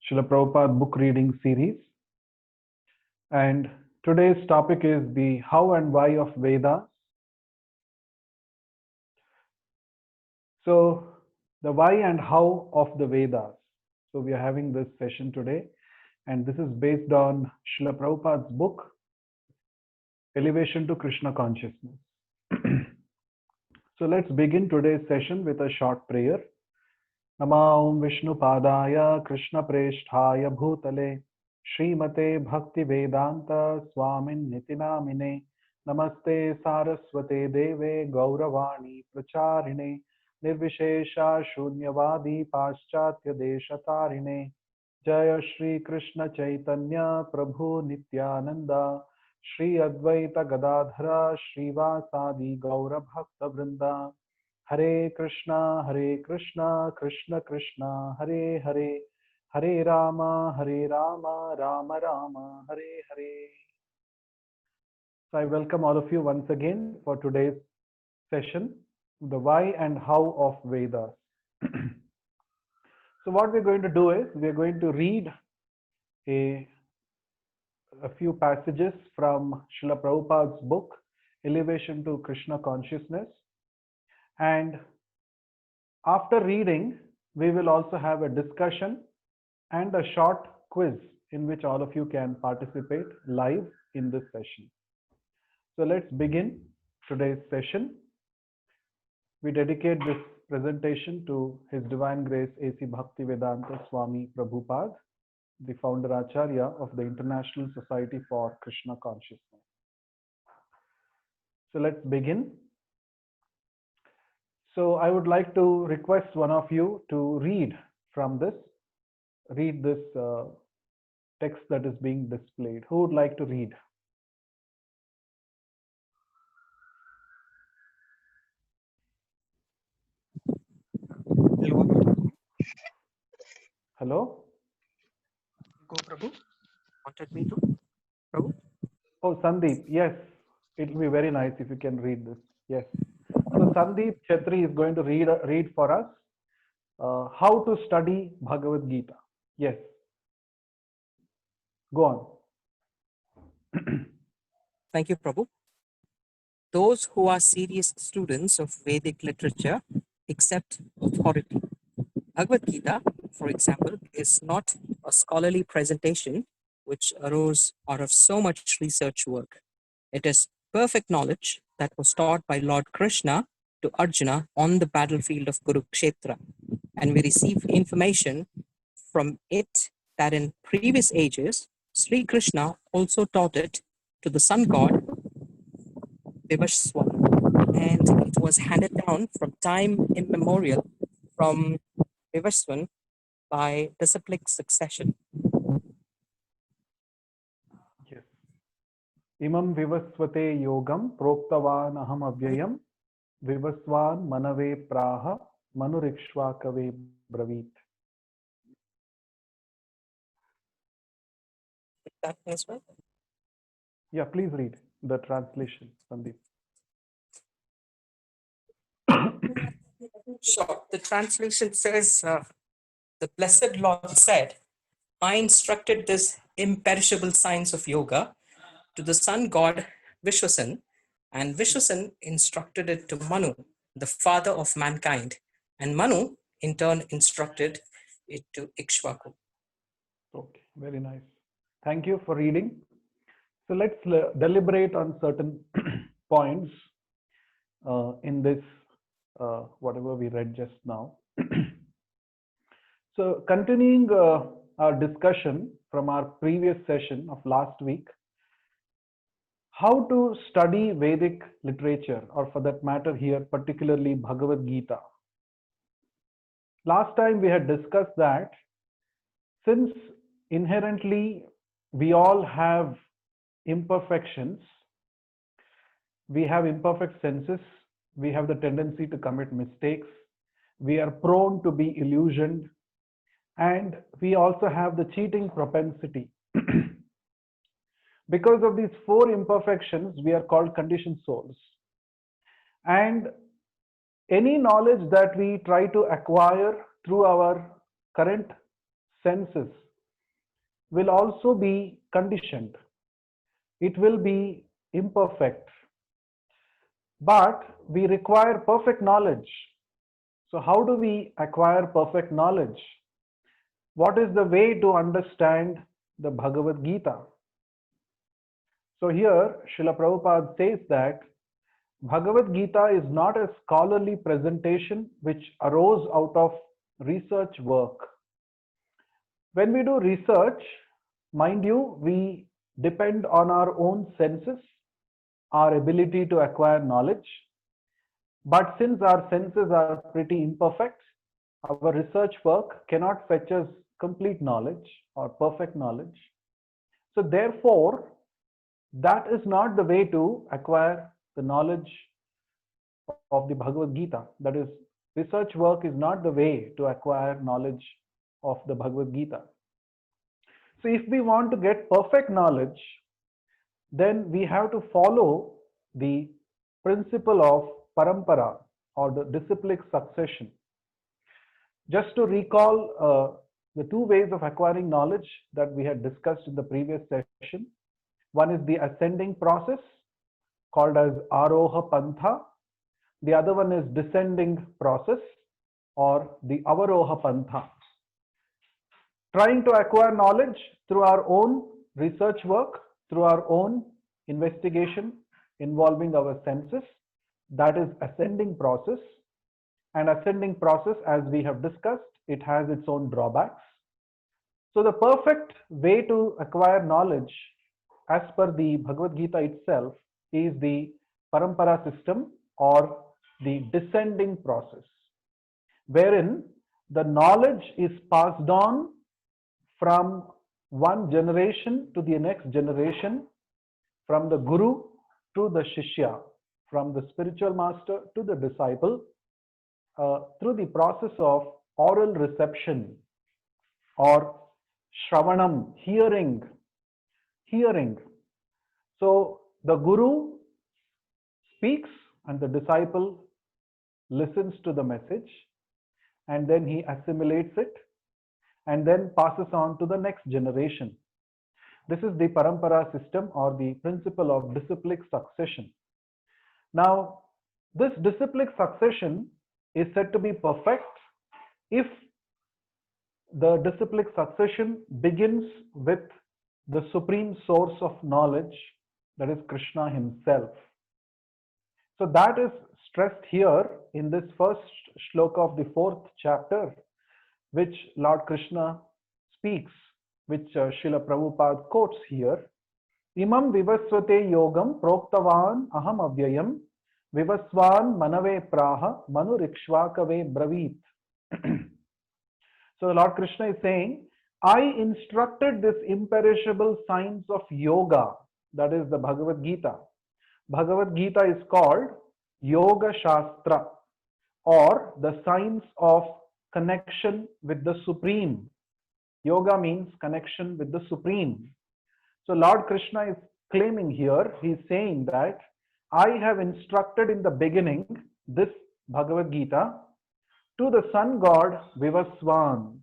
Srila Prabhupada book reading series. And today's topic is the how and why of Vedas. So, the why and how of the Vedas. So, we are having this session today, and this is based on Srila Prabhupada's book, Elevation to Krishna Consciousness. So, let's begin today's session with a short prayer. Namah Vishnu Padaya Krishna Preshthaya Bhutale Srimate Bhakti Vedanta Swamin Nitinamine Namaste Saraswate Deve Gauravani Pracharine Nirvishesha Shunyavadi Paschatya Deshatarine Jaya Shri Krishna Chaitanya Prabhu Nityananda Shri Advaita Gadadhara Srivasadi Gaura Bhakta Vrinda Hare Krishna, Krishna Krishna, Hare Hare, Hare Rama, Rama Rama, Hare Hare. So I welcome all of you once again for today's session, the why and how of Vedas. So what we're going to do is we're going to read a few passages from Srila Prabhupada's book, Elevation to Krishna Consciousness. And after reading, we will also have a discussion and a short quiz in which all of you can participate live in this session. So let's begin today's session. We dedicate this presentation to His Divine Grace A.C. Bhaktivedanta Swami Prabhupada, the founder Acharya of the International Society for Krishna Consciousness. So let's begin. So I would like to request one of you to read this text that is being displayed. Who would like to read? Hello? Go, Prabhu. Wanted me to? Prabhu? Oh, Sandeep. Yes, it will be very nice if you can read this. Yes. So Sandeep Chetri is going to read for us how to study Bhagavad Gita. Yes. Go on. Thank you, Prabhu. Those who are serious students of Vedic literature accept authority. Bhagavad Gita, for example, is not a scholarly presentation which arose out of so much research work. It is perfect knowledge that was taught by Lord Krishna to Arjuna on the battlefield of Kurukshetra. And we receive information from it that in previous ages, Sri Krishna also taught it to the sun god Vivaswan, and it was handed down from time immemorial from Vivaswan by disciplic succession. Yes. Imam vivasvate yogam proktavan aham avyayam vivasvan manave praha manurikshvakave bravit. That as well? Yeah, please read the translation, Sandeep. Sure. The translation says, the Blessed Lord said, I instructed this imperishable science of yoga to the sun god Vishwasan, and Vishwasan instructed it to Manu, the father of mankind, and Manu in turn instructed it to Ikshvaku. Okay, very nice. Thank you for reading. So let's deliberate on certain points in this, whatever we read just now. So continuing our discussion from our previous session of last week, how to study Vedic literature, or for that matter here, particularly Bhagavad Gita. Last time we had discussed that since inherently we all have imperfections, we have imperfect senses, we have the tendency to commit mistakes, we are prone to be illusioned, and we also have the cheating propensity. Because of these four imperfections, we are called conditioned souls. And any knowledge that we try to acquire through our current senses will also be conditioned. It will be imperfect. But we require perfect knowledge. So how do we acquire perfect knowledge? What is the way to understand the Bhagavad Gita? So here, Srila Prabhupada says that Bhagavad Gita is not a scholarly presentation which arose out of research work. When we do research, mind you, we depend on our own senses, our ability to acquire knowledge. But since our senses are pretty imperfect, our research work cannot fetch us complete knowledge or perfect knowledge. So therefore, that is not the way to acquire the knowledge of the Bhagavad Gita. That is, research work is not the way to acquire knowledge of the Bhagavad Gita. So if we want to get perfect knowledge, then we have to follow the principle of parampara or the disciplic succession. Just to recall the two ways of acquiring knowledge that we had discussed in the previous session. One is the ascending process called as Aroha Pantha. The other one is descending process or the Avaroha Pantha. Trying to acquire knowledge through our own research work, through our own investigation involving our senses, that is ascending process. And ascending process, as we have discussed, it has its own drawbacks. So the perfect way to acquire knowledge as per the Bhagavad Gita itself is the parampara system or the descending process, wherein the knowledge is passed on from one generation to the next generation, from the guru to the shishya, from the spiritual master to the disciple, through the process of oral reception or shravanam, hearing. So the guru speaks and the disciple listens to the message, and then he assimilates it and then passes on to the next generation. This is the parampara system or the principle of disciplic succession. Now, this disciplic succession is said to be perfect if the disciplic succession begins with the supreme source of knowledge, that is Krishna himself. So that is stressed here in this first shloka of the fourth chapter, which Lord Krishna speaks, which Srila Prabhupada quotes here. Imam vivasvate yogam proktavan aham avyayam vivasvan manave praha manurikshvakave bravit. So the Lord Krishna is saying, I instructed this imperishable science of yoga, that is the Bhagavad Gita. Bhagavad Gita is called Yoga Shastra, or the science of connection with the Supreme. Yoga means connection with the Supreme. So Lord Krishna is claiming here, he is saying that I have instructed in the beginning this Bhagavad Gita to the sun god Vivaswan,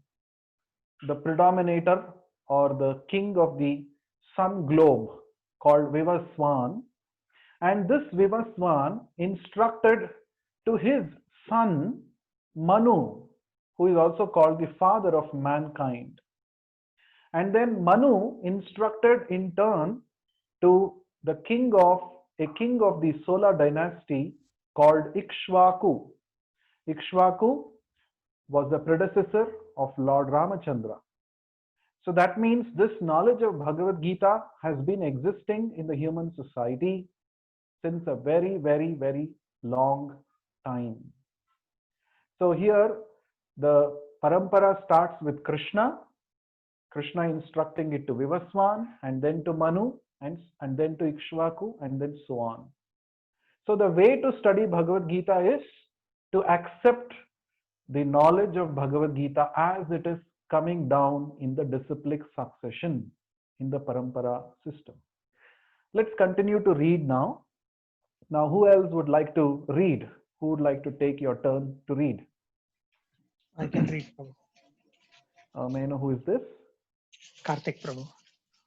the predominator or the king of the sun globe called Vivaswan. And this Vivaswan instructed to his son Manu, who is also called the father of mankind. And then Manu instructed in turn to the king of the Solar dynasty called Ikshvaku. Ikshvaku was the predecessor of Lord Ramachandra. So that means this knowledge of Bhagavad Gita has been existing in the human society since a very, very, very long time. So here the parampara starts with Krishna instructing it to Vivaswan, and then to Manu, and then to Ikshvaku, and then so on. So the way to study Bhagavad Gita is to accept the knowledge of Bhagavad Gita as it is coming down in the disciplic succession in the parampara system. Let's continue to read now. Now, who else would like to read? Who would like to take your turn to read? I can read. May I know who is this? Karthik Prabhu.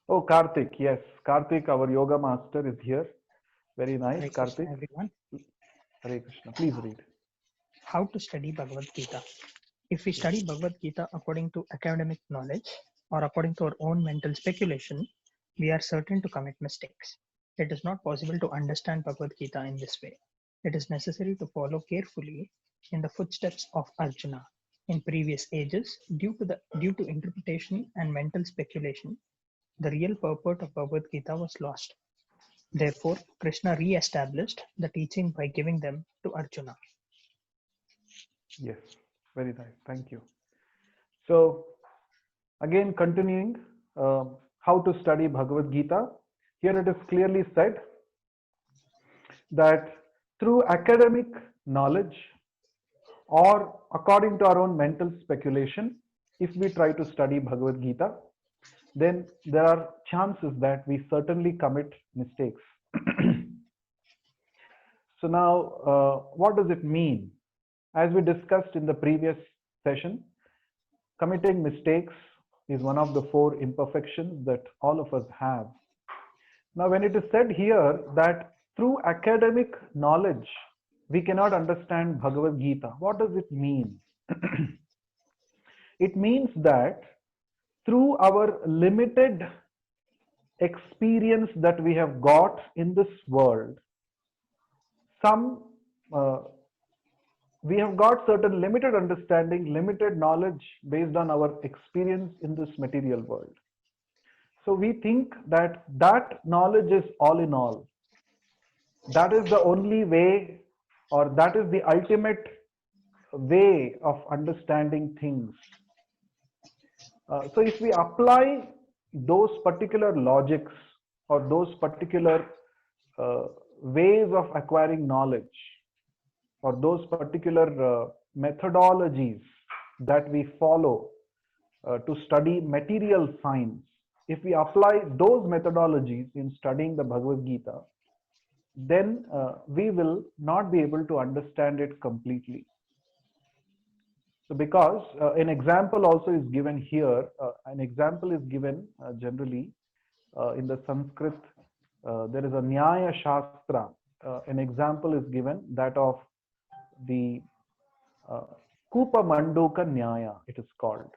Oh, Karthik, yes. Karthik, our yoga master, is here. Very nice, Hare Krishna, Karthik. everyone. Hare Krishna. Please read. How to study Bhagavad Gita. If we study Bhagavad Gita according to academic knowledge or according to our own mental speculation, we are certain to commit mistakes. It is not possible to understand Bhagavad Gita in this way. It is necessary to follow carefully in the footsteps of Arjuna. In previous ages, due to interpretation and mental speculation, the real purport of Bhagavad Gita was lost. Therefore, Krishna re-established the teaching by giving them to Arjuna. Yes, very nice. Thank you. So, again, continuing how to study Bhagavad Gita. Here it is clearly said that through academic knowledge or according to our own mental speculation, if we try to study Bhagavad Gita, then there are chances that we certainly commit mistakes. So now, what does it mean? As we discussed in the previous session, committing mistakes is one of the 4 imperfections that all of us have. Now, when it is said here that through academic knowledge, we cannot understand Bhagavad Gita, what does it mean? It means that through our limited experience that we have got in this world, we have got certain limited understanding, limited knowledge based on our experience in this material world. So we think that that knowledge is all in all. That is the only way, or that is the ultimate way of understanding things. So if we apply those particular logics or those particular ways of acquiring knowledge, or those particular methodologies that we follow to study material science, if we apply those methodologies in studying the Bhagavad Gita, then we will not be able to understand it completely. So because an example also is given here, an example is given generally in the Sanskrit, there is a Nyaya Shastra, an example is given, that of the Kupa Mandoka Nyaya, it is called.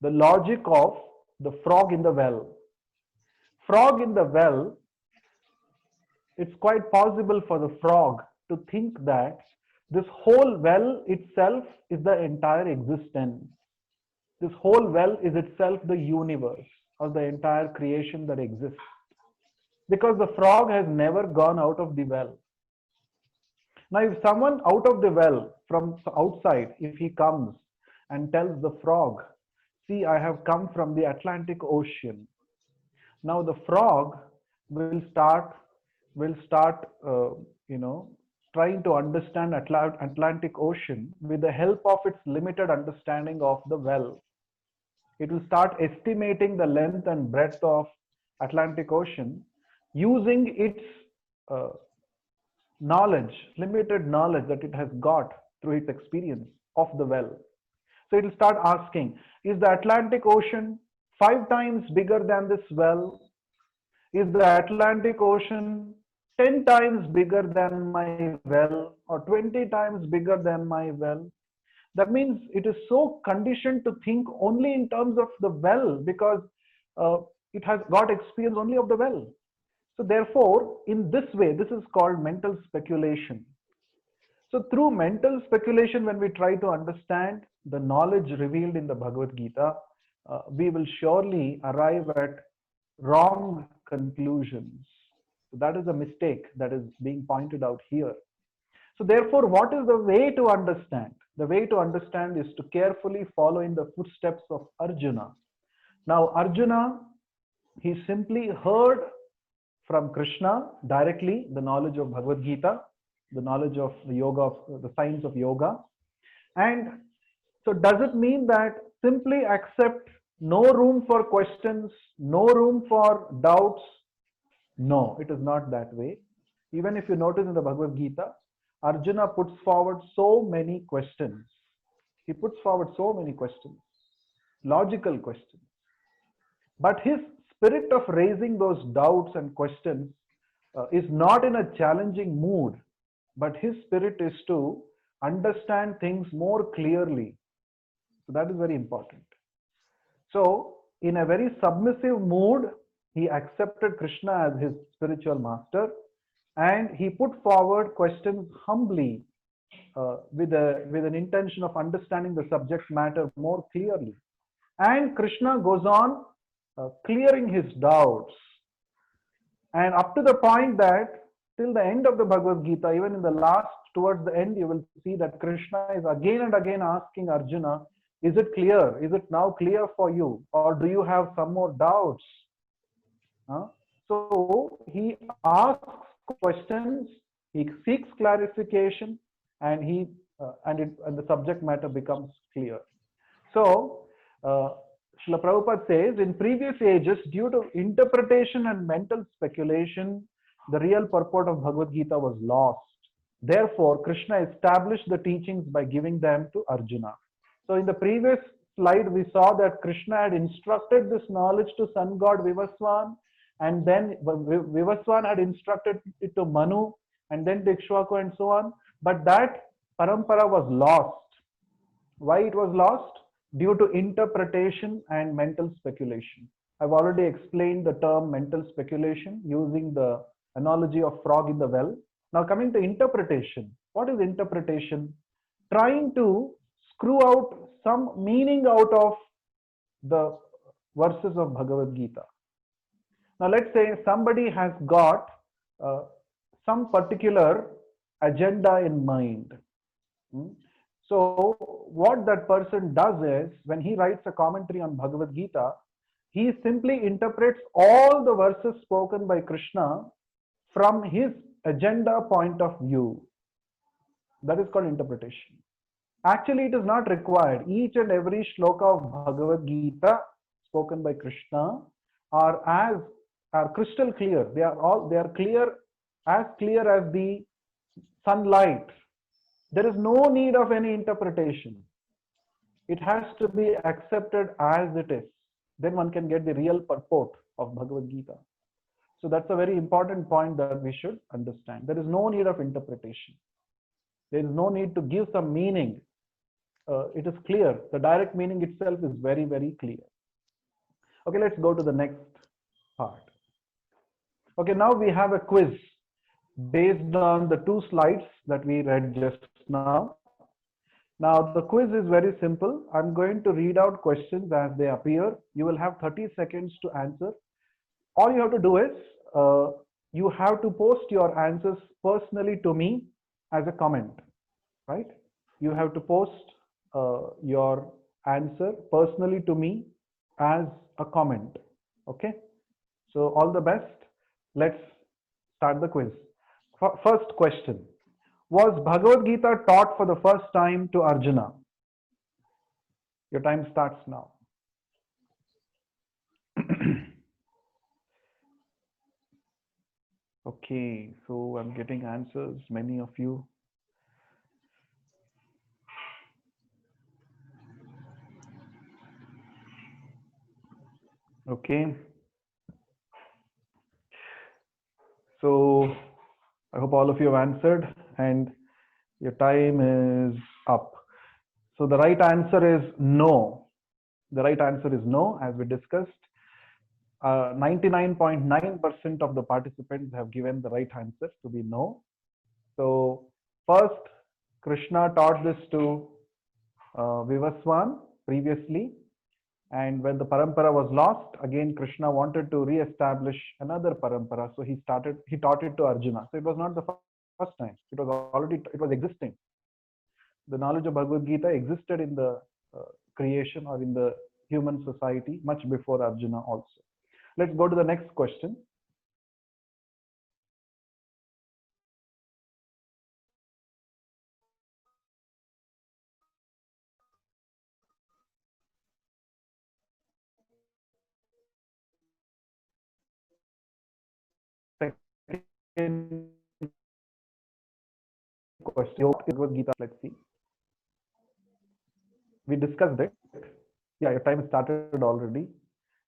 The logic of the frog in the well. Frog in the well, it's quite possible for the frog to think that this whole well itself is the entire existence. This whole well is itself the universe or the entire creation that exists. Because the frog has never gone out of the well. Now, if someone out of the well from outside, if he comes and tells the frog, see, I have come from the Atlantic Ocean. Now the frog will start trying to understand Atlantic Ocean with the help of its limited understanding of the well. It will start estimating the length and breadth of Atlantic Ocean using its knowledge, limited knowledge that it has got through its experience of the well. So it will start asking, is the Atlantic Ocean 5 times bigger than this well? Is the Atlantic Ocean 10 times bigger than my well, or 20 times bigger than my well? That means it is so conditioned to think only in terms of the well, because it has got experience only of the well. So therefore, in this way, this is called mental speculation. So through mental speculation, when we try to understand the knowledge revealed in the Bhagavad Gita, we will surely arrive at wrong conclusions. So that is a mistake that is being pointed out here. So therefore, what is the way to understand? The way to understand is to carefully follow in the footsteps of Arjuna. Now, Arjuna, he simply heard from Krishna directly the knowledge of Bhagavad Gita, the knowledge of the yoga, the science of yoga. And so does it mean that simply accept, no room for questions, no room for doubts? No, it is not that way. Even if you notice in the Bhagavad Gita, Arjuna puts forward so many questions. He puts forward so many questions, logical questions. But his spirit of raising those doubts and questions is not in a challenging mood, but his spirit is to understand things more clearly. So that is very important. So, in a very submissive mood, he accepted Krishna as his spiritual master, and he put forward questions humbly with an intention of understanding the subject matter more clearly. And Krishna goes on clearing his doubts, and up to the point that till the end of the Bhagavad Gita, even in the last, towards the end, you will see that Krishna is again and again asking Arjuna, is it clear? Is it now clear for you? Or do you have some more doubts? So he asks questions, he seeks clarification, and and the subject matter becomes clear. So Srila Prabhupada says, in previous ages, due to interpretation and mental speculation, the real purport of Bhagavad Gita was lost. Therefore, Krishna established the teachings by giving them to Arjuna. So in the previous slide, we saw that Krishna had instructed this knowledge to sun god Vivaswan, and then Vivaswan had instructed it to Manu, and then to Ikshvaku and so on. But that parampara was lost. Why it was lost? Due to interpretation and mental speculation. I've already explained the term mental speculation using the analogy of frog in the well. Now coming to interpretation. What is interpretation? Trying to screw out some meaning out of the verses of Bhagavad Gita. Now let's say somebody has got some particular agenda in mind. So what that person does is, when he writes a commentary on Bhagavad Gita, he simply interprets all the verses spoken by Krishna from his agenda point of view. That is called interpretation. Actually, it is not required. Each and every shloka of Bhagavad Gita spoken by Krishna are crystal clear. They are clear as the sunlight. There is no need of any interpretation. It has to be accepted as it is. Then one can get the real purport of Bhagavad Gita. So that's a very important point that we should understand. There is no need of interpretation. There is no need to give some meaning. It is clear. The direct meaning itself is very, very clear. Okay, let's go to the next part. Okay, now we have a quiz based on the two slides that we read just now. Now the quiz is very simple. I'm going to read out questions as they appear. You will have 30 seconds to answer. All you have to do is you have to post your answers personally to me as a comment, right? You have to post your answer personally to me as a comment. Okay, so all the best. Let's start the quiz. First question: was Bhagavad Gita taught for the first time to Arjuna? Your time starts now. Okay, so I'm getting answers, many of you. Okay. So I hope all of you have answered and your time is up. So the right answer is no. The right answer is no, as we discussed. 99.9% of the participants have given the right answer to be no. So first, Krishna taught this to Vivaswan previously. And when the parampara was lost, again Krishna wanted to re-establish another parampara. So he taught it to Arjuna. So it was not the first time. It was existing. The knowledge of Bhagavad Gita existed in the creation or in the human society much before Arjuna also. Let's go to the next question. Second question, Bhagavad Gita, let's see. We discussed it. Yeah, your time started already.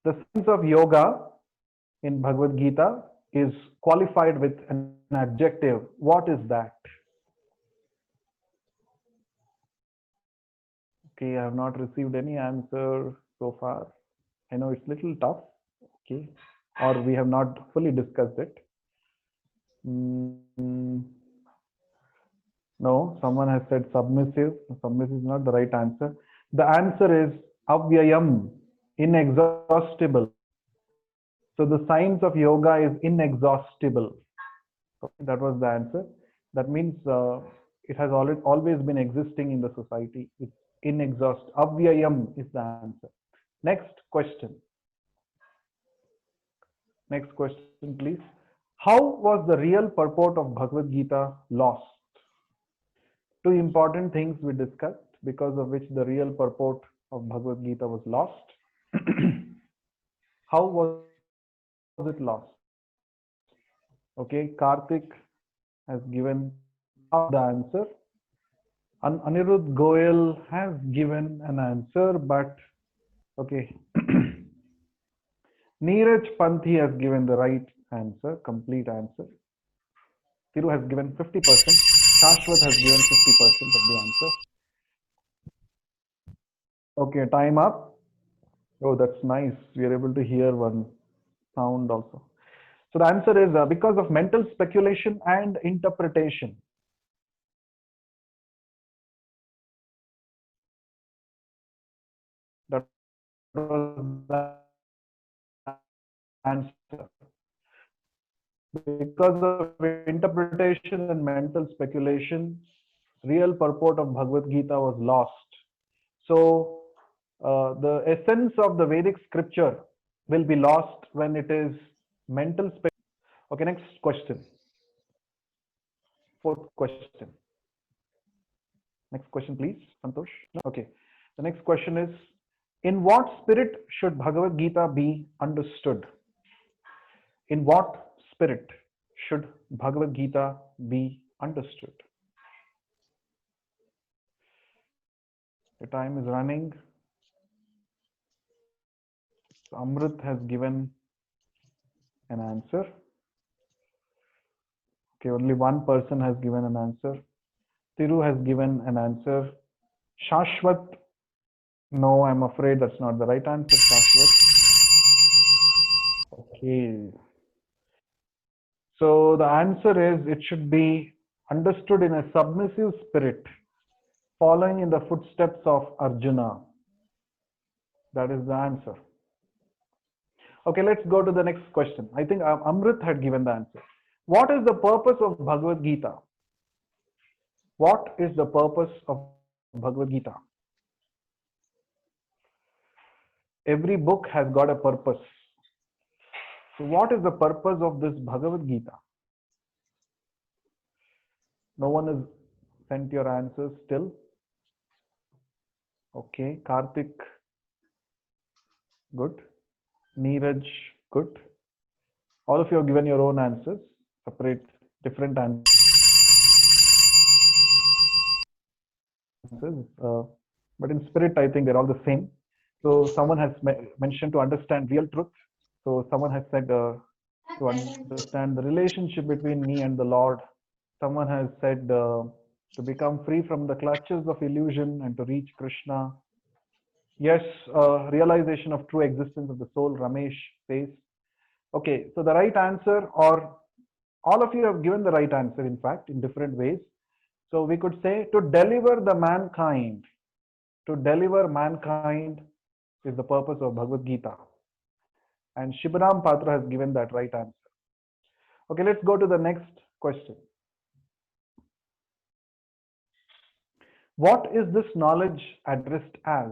The science of yoga in Bhagavad Gita is qualified with an adjective. What is that? Okay, I have not received any answer so far. I know it's a little tough. Okay, or we have not fully discussed it. No, someone has said submissive. Submissive is not the right answer. The answer is avyayam, inexhaustible. So the science of yoga is inexhaustible. Okay, that was the answer. That means it has always been existing in the society. It's inexhaustible. Avyayam is the answer. Next question. Next question, please. How was the real purport of Bhagavad Gita lost? Two important things we discussed because of which the real purport of Bhagavad Gita was lost. How was it lost? Okay, Karthik has given the answer. Anirudh Goyal has given an answer, but okay. Neeraj Panthi has given the right answer, complete answer. Thiru has given 50%. Shashwat has given 50% of the answer. Okay, time up. Oh, that's nice. We are able to hear one sound also. So the answer is because of mental speculation and interpretation. That was the answer. Because of interpretation and mental speculation, real purport of Bhagavad Gita was lost. So the essence of the Vedic scripture will be lost when it is mental speculation. Okay, next question. Fourth question. Next question, please, Santosh. Okay, the next question is, in what spirit should Bhagavad Gita be understood? In what spirit should Bhagavad Gita be understood? The time is running. So Amrit has given an answer. Okay, only one person has given an answer. Thiru has given an answer. Shashwat, no, I'm afraid that's not the right answer, Shashwat. Okay. So the answer is it should be understood in a submissive spirit, following in the footsteps of Arjuna. That is the answer. Okay, let's go to the next question. I think Amrit had given the answer. What is the purpose of Bhagavad Gita? What is the purpose of Bhagavad Gita? Every book has got a purpose. So what is the purpose of this Bhagavad Gita? No one has sent your answers still. Okay, Karthik, good. Neeraj, good. All of you have given your own answers, separate, different answers. But in spirit, I think they're all the same. So someone has mentioned to understand real truth. So someone has said to understand the relationship between me and the Lord. Someone has said to become free from the clutches of illusion and to reach Krishna. Yes, realization of true existence of the soul, Ramesh says. Okay, so the right answer, or all of you have given the right answer, in fact, in different ways. So we could say to deliver the mankind. To deliver mankind is the purpose of Bhagavad Gita. And Shibaram Patra has given that right answer. Okay, let's go to the next question. What is this knowledge addressed as?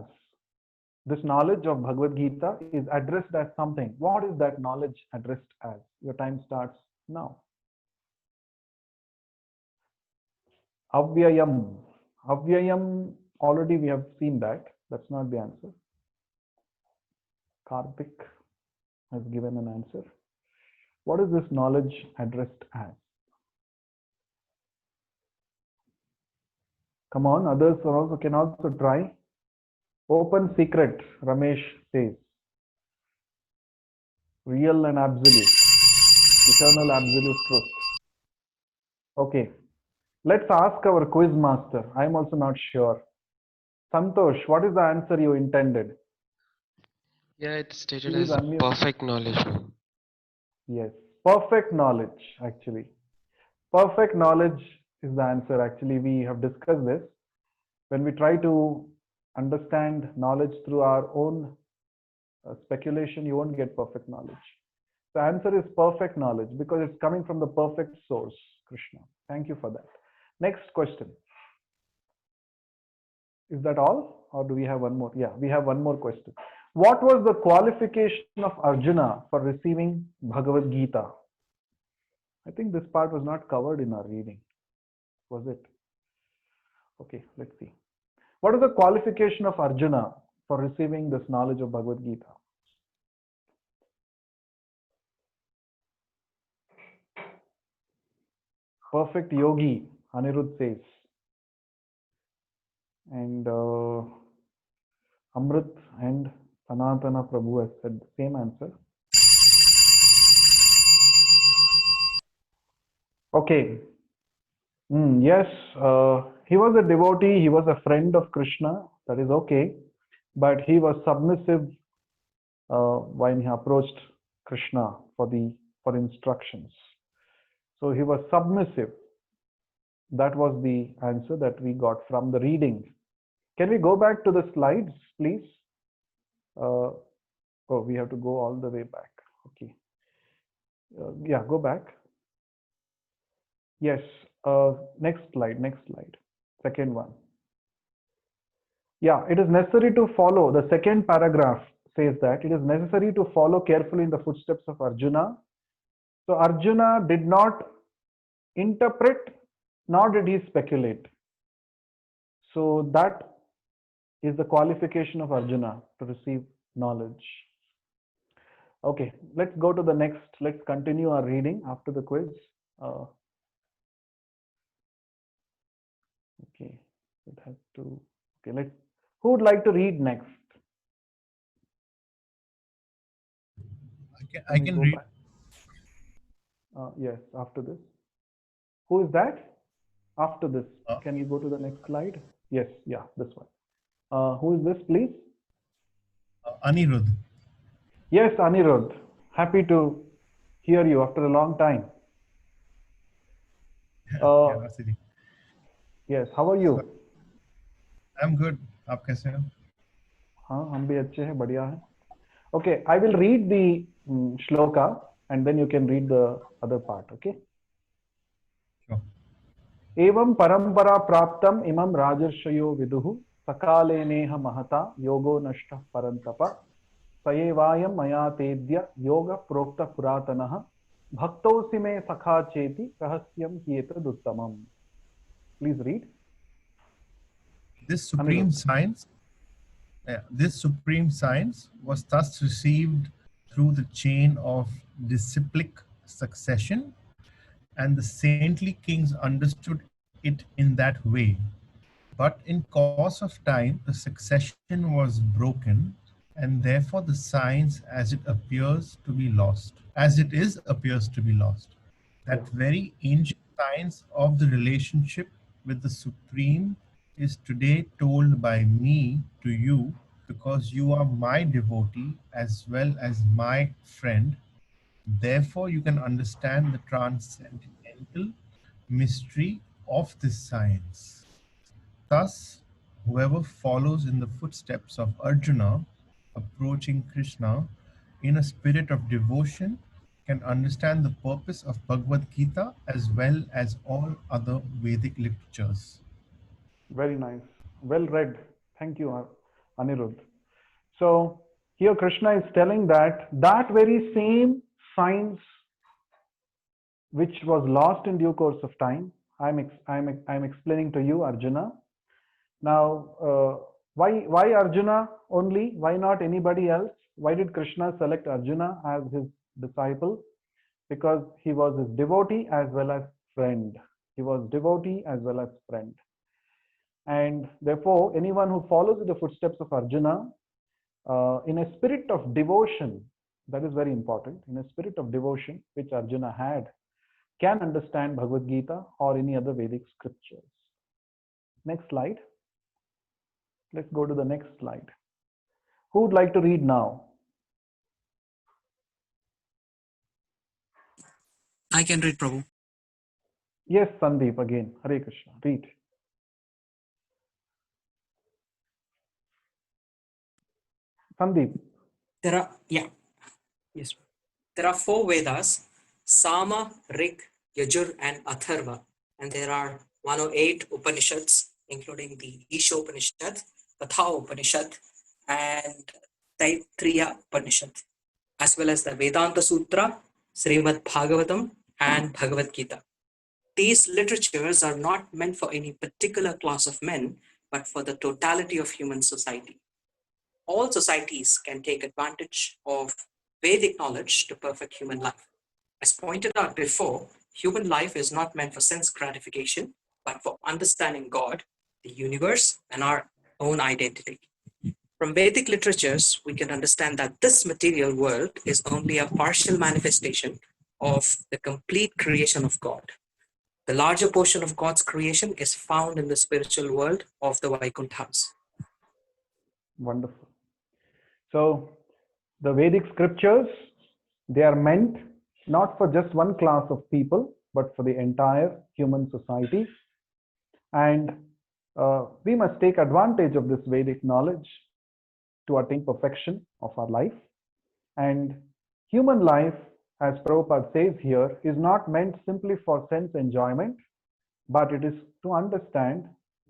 This knowledge of Bhagavad Gita is addressed as something. What is that knowledge addressed as? Your time starts now. Avyayam. Avyayam, already we have seen that. That's not the answer. Karthik has given an answer. What is this knowledge addressed as? Come on, others can also try. Open secret, Ramesh says. Real and absolute. Eternal absolute truth. Okay. Let's ask our quiz master. I'm also not sure. Santosh, what is the answer you intended? Yeah, it's stated Please as unmute. perfect knowledge. Yes. Perfect knowledge, actually. Perfect knowledge is the answer. Actually, we have discussed this. When we try to understand knowledge through our own speculation, you won't get perfect knowledge. The answer is perfect knowledge because it's coming from the perfect source, Krishna. Thank you for that. Next question. Is that all? Or do we have one more? Yeah, we have one more question. What was the qualification of Arjuna for receiving Bhagavad Gita? I think this part was not covered in our reading. Was it? Okay, let's see. What is the qualification of Arjuna for receiving this knowledge of Bhagavad Gita? Perfect yogi, Anirudh says. And Amrit and Sanatana Prabhu has said the same answer. Okay. Yes, he was a devotee, he was a friend of Krishna, that is okay. But he was submissive when he approached Krishna for instructions. So he was submissive. That was the answer that we got from the reading. Can we go back to the slides, please? Oh, we have to go all the way back. Okay. Yeah, go back. Yes. Next slide. Second one. Yeah, it is necessary to follow. The second paragraph says that it is necessary to follow carefully in the footsteps of Arjuna. So Arjuna did not interpret, nor did he speculate. So that is the qualification of Arjuna to receive knowledge. Okay, let's go to the next. Let's continue our reading after the quiz. Okay, it has to. Okay, who would like to read next? I can read. Yes, after this. Who is that? After this, can you go to the next slide? Yes, yeah, this one. Who is this, please? Anirudh. Yes, Anirudh. Happy to hear you after a long time. Yes, how are you? I'm good. आप कैसे हो? हाँ, हम भी अच्छे हैं, बढ़िया हैं. Okay, I will read the shloka and then you can read the other part. Okay. Sure. एवं परंपरा प्राप्तम इमं राजर्षयो विदुः सकाले नेह महता योगो नष्टः परन्तप सयेवायं मया तेद्य योग प्रोक्त पुरातनः भक्तोऽसि मे सखा चेति रहस्यं ह्येतदुत्तमम्. Please read. This supreme science was thus received through the chain of disciplic succession, and the saintly kings understood it in that way. But in course of time, the succession was broken, and therefore the science as it appears to be lost. That very ancient science of the relationship with the Supreme is today told by me to you because you are my devotee as well as my friend. Therefore, you can understand the transcendental mystery of this science. Thus, whoever follows in the footsteps of Arjuna, approaching Krishna in a spirit of devotion, can understand the purpose of Bhagavad Gita as well as all other Vedic literatures. Very nice. Well read. Thank you, Anirudh. So here Krishna is telling that very same science which was lost in due course of time, I'm explaining to you, Arjuna. Now, why Arjuna only? Why not anybody else? Why did Krishna select Arjuna as his disciple? Because he was his devotee as well as friend. He was devotee as well as friend. And therefore, anyone who follows the footsteps of Arjuna in a spirit of devotion That is very important. In a spirit of devotion, which Arjuna had, can understand Bhagavad Gita or any other Vedic scriptures. Next slide. Let's go to the next slide. Who would like to read now? I can read, Prabhu. Yes, Sandeep again. Hare Krishna. Read. Sandeep. Yes. There are four Vedas: Sama, Rig, Yajur, and Atharva. And there are 108 Upanishads, including the Isha Upanishad, Katha Upanishad, and Taittiriya Upanishad, as well as the Vedanta Sutra, Srimad Bhagavatam, and Bhagavad Gita. These literatures are not meant for any particular class of men, but for the totality of human society. All societies can take advantage of Vedic knowledge to perfect human life. As pointed out before, human life is not meant for sense gratification, but for understanding God, the universe, and our own identity. From Vedic literatures, we can understand that this material world is only a partial manifestation of the complete creation of God. The larger portion of God's creation is found in the spiritual world of the Vaikunthas. Wonderful. So the Vedic scriptures, they are meant not for just one class of people, but for the entire human society. And we must take advantage of this Vedic knowledge to attain perfection of our life. And human life, as Prabhupada says here, is not meant simply for sense enjoyment, but it is to understand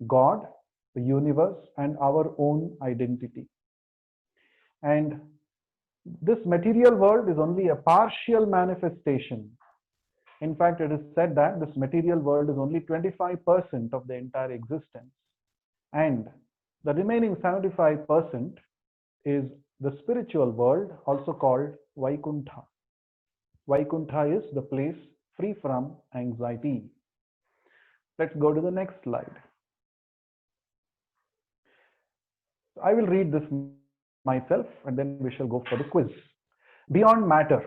God, the universe, and our own identity. And this material world is only a partial manifestation. In fact, it is said that this material world is only 25% of the entire existence. And the remaining 75% is the spiritual world, also called Vaikuntha. Vaikuntha is the place free from anxiety. Let's go to the next slide. I will read this myself and then we shall go for the quiz. Beyond matter,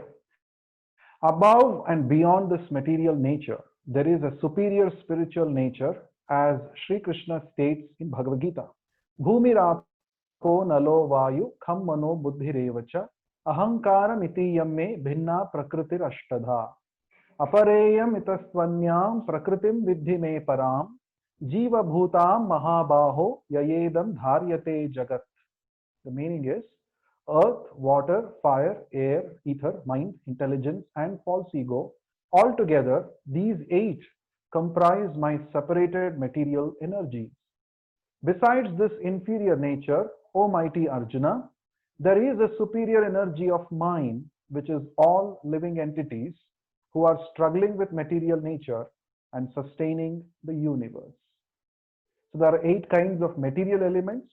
above and beyond this material nature, there is a superior spiritual nature, as Sri Krishna states in Bhagavad Gita. Bhumirapo nalo vayu kham mano buddhirevacha ahankaram iti yamme bhinna prakritir ashtadha apareyam itasvanyam prakritim vidhi me param jiva bhutam mahabaho yayedam dharyate jagat. The meaning is earth, water, fire, air, ether, mind, intelligence, and false ego. Altogether, these 8 comprise my separated material energies. Besides this inferior nature, O mighty Arjuna, there is a superior energy of mine, which is all living entities who are struggling with material nature and sustaining the universe. So there are 8 kinds of material elements: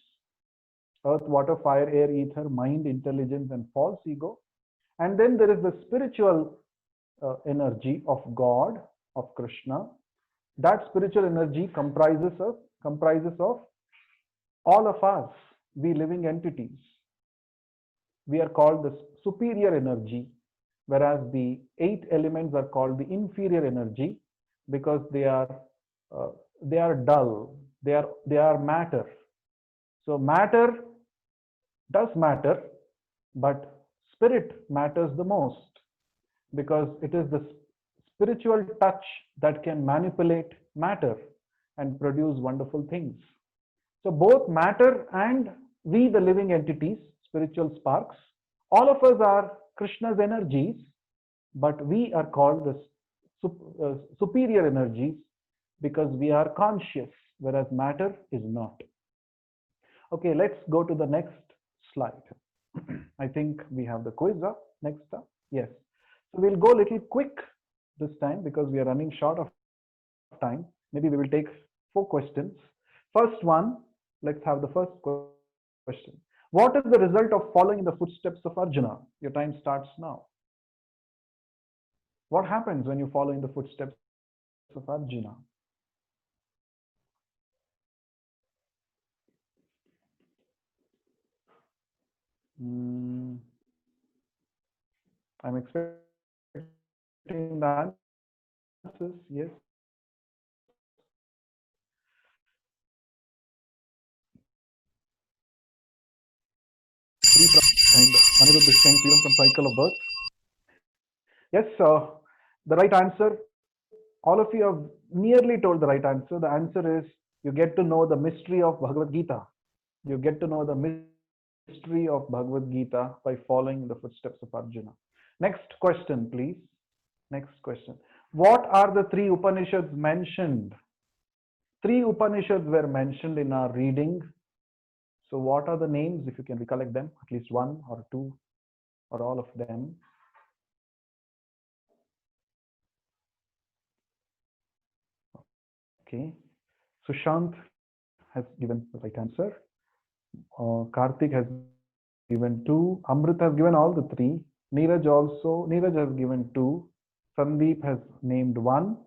earth, water, fire, air, ether, mind, intelligence, and false ego. And then there is the spiritual energy of God, of Krishna. That spiritual energy comprises of all of us, we living entities. We are called the superior energy, whereas the 8 elements are called the inferior energy because they are dull. They are matter. So matter does matter, but spirit matters the most because it is the spiritual touch that can manipulate matter and produce wonderful things. So both matter and we, the living entities, spiritual sparks, all of us are Krishna's energies, but we are called the superior energies because we are conscious, whereas matter is not. Okay, let's go to the next slide. I think we have the quiz up next up. Yes. So we'll go a little quick this time because we are running short of time. Maybe we will take 4 questions. First one, let's have the first question. What is the result of following in the footsteps of Arjuna? Your time starts now. What happens when you follow in the footsteps of Arjuna? I'm expecting the answers. Yes. And Anirudh is saying freedom from cycle of birth. Yes, the right answer. All of you have nearly told the right answer. The answer is you get to know the mystery of Bhagavad Gita. You get to know the mystery of Bhagavad Gita by following the footsteps of Arjuna. Next question, please. Next question. What are the three Upanishads mentioned? Three Upanishads were mentioned in our reading. So what are the names, if you can recollect them, at least one or two or all of them? Okay. Sushant has given the right answer. Karthik has given two. Amrit has given all the three. Neeraj has given two. Sandeep has named one.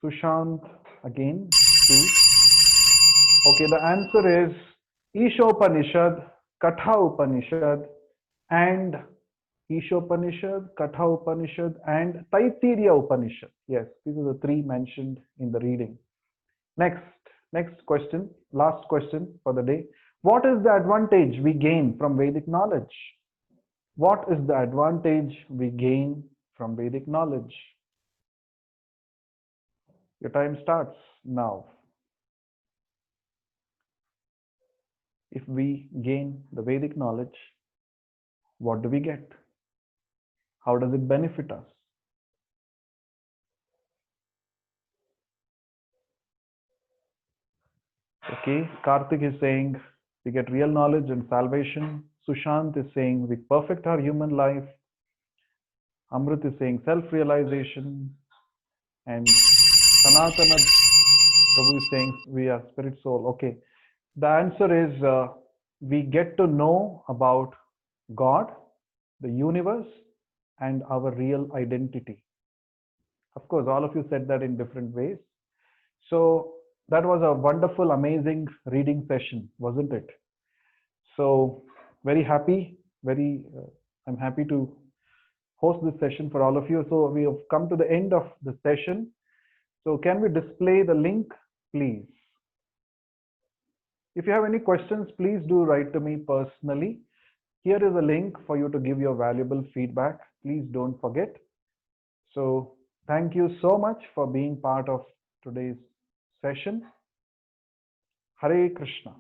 Sushant again two. Okay, the answer is Ishopanishad, Katha Upanishad, and Ishopanishad, Katha Upanishad, and Taittiriya Upanishad. Yes, these are the three mentioned in the reading. Next question, last question for the day. What is the advantage we gain from Vedic knowledge? What is the advantage we gain from Vedic knowledge? Your time starts now. If we gain the Vedic knowledge, what do we get? How does it benefit us? Okay, Karthik is saying we get real knowledge and salvation. Sushant is saying we perfect our human life. Amrit is saying self-realization. And Sanatana Prabhu is saying we are spirit soul. Okay, the answer is we get to know about God, the universe, and our real identity. Of course, all of you said that in different ways. So that was a wonderful, amazing reading session, wasn't it? So very happy, I'm happy to host this session for all of you. So we have come to the end of the session. So can we display the link, please? If you have any questions, please do write to me personally. Here is a link for you to give your valuable feedback. Please don't forget. So thank you so much for being part of today's session. Hare Krishna.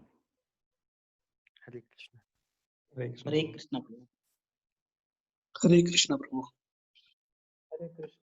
Hare Krishna. Hare Krishna. Prabhu. Hare Krishna, Prabhu. Hare Krishna.